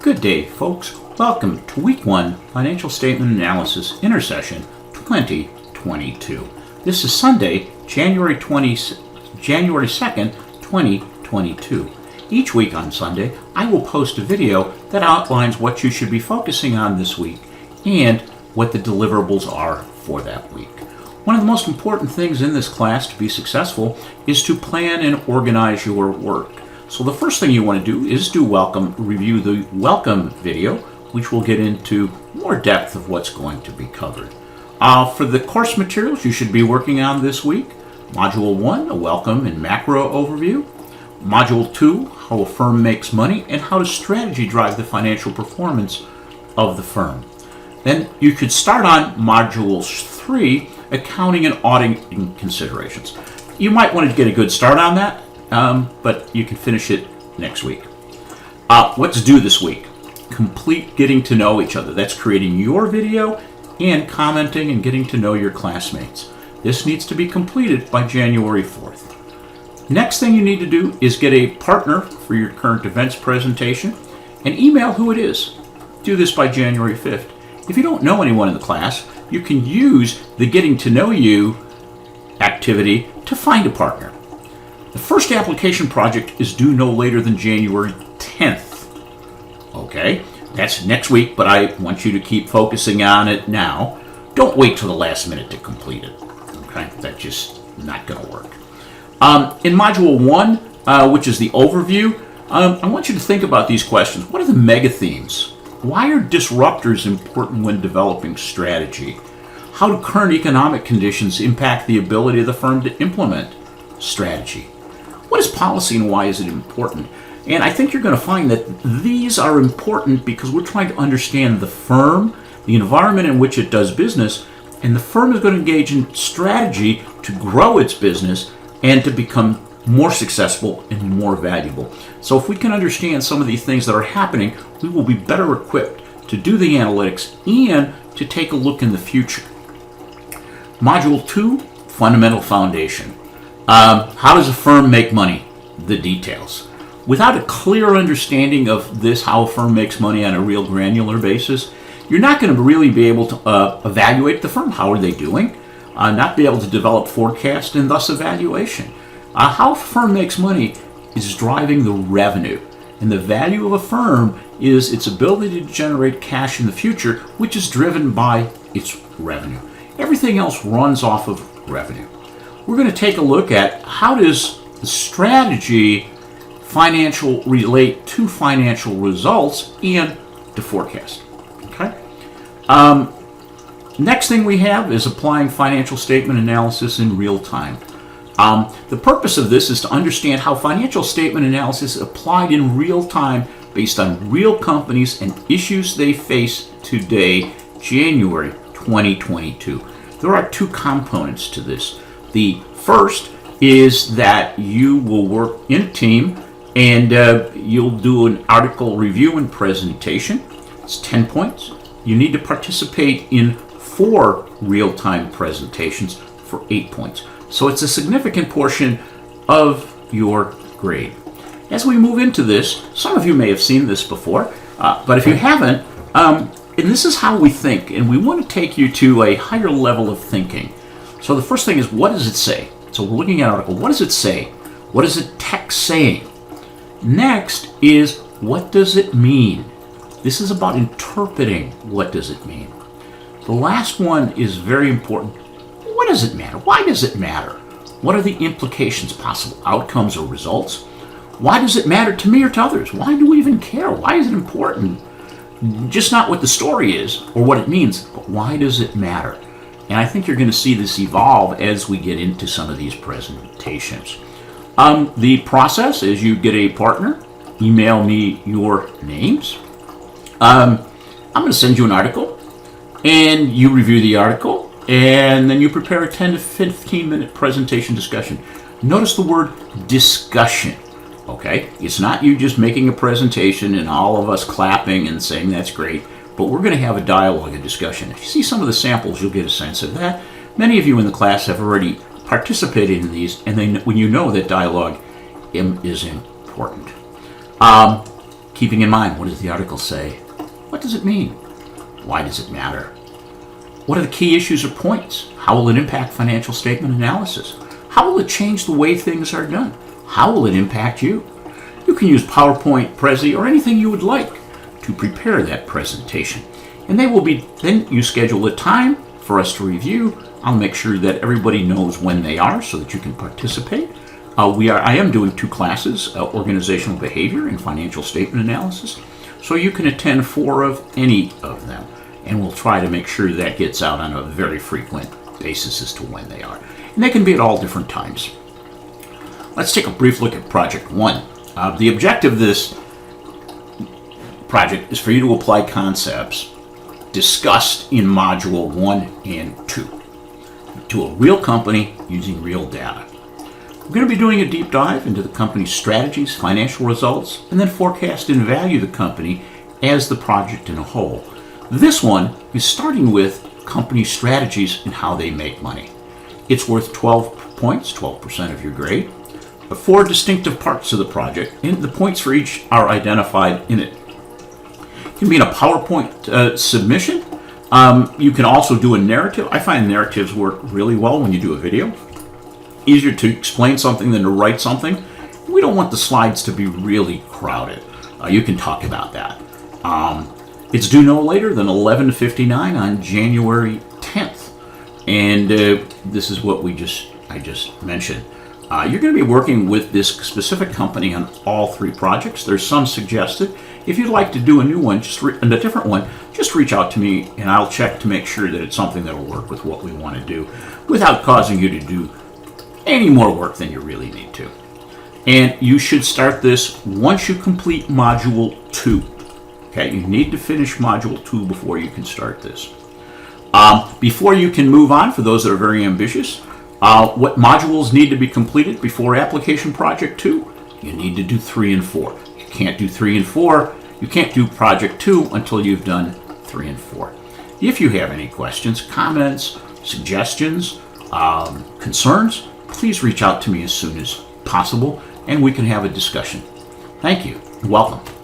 Good day, folks. Welcome to Week 1 Financial Statement Analysis Intersession 2022. This is Sunday, January 2nd, 2022. Each week on Sunday, I will post a video that outlines what you should be focusing on this week and what the deliverables are for that week. One of the most important things in this class to be successful is to plan and organize your work. So the first thing you want to do is review the welcome video, which will get into more depth of what's going to be covered. For the course materials you should be working on this week, Module 1, a welcome and macro overview. Module 2, how a firm makes money and how does strategy drive the financial performance of the firm. Then you could start on Module 3, accounting and auditing considerations. You might want to get a good start on that. But you can finish it next week. What's due this week? Complete getting to know each other. That's creating your video and commenting and getting to know your classmates. This needs to be completed by January 4th. Next thing you need to do is get a partner for your current events presentation and email who it is. Do this by January 5th. If you don't know anyone in the class, you can use the Getting to Know You activity to find a partner. The first application project is due no later than January 10th. Okay, that's next week, but I want you to keep focusing on it now. Don't wait till the last minute to complete it. Okay, that's just not going to work. In Module 1, which is the overview, I want you to think about these questions. What are the mega themes? Why are disruptors important when developing strategy? How do current economic conditions impact the ability of the firm to implement strategy? What is policy and why is it important? And I think you're going to find that these are important because we're trying to understand the firm, the environment in which it does business, and the firm is going to engage in strategy to grow its business and to become more successful and more valuable. So if we can understand some of these things that are happening, we will be better equipped to do the analytics and to take a look in the future. Module 2, Fundamental Foundation. How does a firm make money? The details. Without a clear understanding of this, how a firm makes money on a real granular basis, you're not going to really be able to evaluate the firm. How are they doing? Not be able to develop forecast and thus evaluation. How a firm makes money is driving the revenue. And the value of a firm is its ability to generate cash in the future, which is driven by its revenue. Everything else runs off of revenue. We're going to take a look at how does the strategy relate to financial results and to forecast. Okay. Next thing we have is applying financial statement analysis in real time. The purpose of this is to understand how financial statement analysis is applied in real time based on real companies and issues they face today, January 2022. There are two components to this. The first is that you will work in a team and you'll do an article review and presentation. It's 10 points. You need to participate in 4 real-time presentations for 8 points. So it's a significant portion of your grade. As we move into this, some of you may have seen this before, but if you haven't, and this is how we think, and we want to take you to a higher level of thinking. So the first thing is, what does it say? So we're looking at an article. What does it say? What is the text saying? Next is, what does it mean? This is about interpreting what does it mean. The last one is very important. What does it matter? Why does it matter? What are the implications, possible outcomes or results? Why does it matter to me or to others? Why do we even care? Why is it important? Just not what the story is or what it means, but why does it matter? And I think you're going to see this evolve as we get into some of these presentations. The process is you get a partner, email me your names. I'm going to send you an article, and you review the article, and then you prepare a 10 to 15 minute presentation discussion. Notice the word discussion. Okay, it's not you just making a presentation and all of us clapping and saying that's great. But we're going to have a dialogue, a discussion. If you see some of the samples, you'll get a sense of that. Many of you in the class have already participated in these, and when you know that dialogue is important. Keeping in mind, what does the article say? What does it mean? Why does it matter? What are the key issues or points? How will it impact financial statement analysis? How will it change the way things are done? How will it impact you? You can use PowerPoint, Prezi, or anything you would like to prepare that presentation. And then you schedule a time for us to review. I'll make sure that everybody knows when they are so that you can participate. I am doing 2 classes, organizational behavior and financial statement analysis. So you can attend 4 of any of them. And we'll try to make sure that gets out on a very frequent basis as to when they are. And they can be at all different times. Let's take a brief look at Project 1. The objective of this project is for you to apply concepts discussed in Module 1 and 2 to a real company using real data. We're going to be doing a deep dive into the company's strategies, financial results, and then forecast and value the company as the project in a whole. This one is starting with company strategies and how they make money. It's worth 12 points, 12% of your grade. 4 distinctive parts of the project, and the points for each are identified in it. It can be in a PowerPoint submission. You can also do a narrative. I find narratives work really well when you do a video. Easier to explain something than to write something. We don't want the slides to be really crowded. You can talk about that. It's due no later than 11:59 on January 10th. And this is what I just mentioned. You're going to be working with this specific company on all 3 projects. There's some suggested. If you'd like to do a new one, a different one, just reach out to me and I'll check to make sure that it's something that will work with what we want to do without causing you to do any more work than you really need to. And you should start this once you complete Module 2. Okay, you need to finish Module 2 before you can start this. Before you can move on, for those that are very ambitious, what modules need to be completed before Application Project 2? You need to do 3 and 4. You can't do 3 and 4. You can't do Project 2 until you've done 3 and 4. If you have any questions, comments, suggestions, concerns, please reach out to me as soon as possible and we can have a discussion. Thank you. Welcome.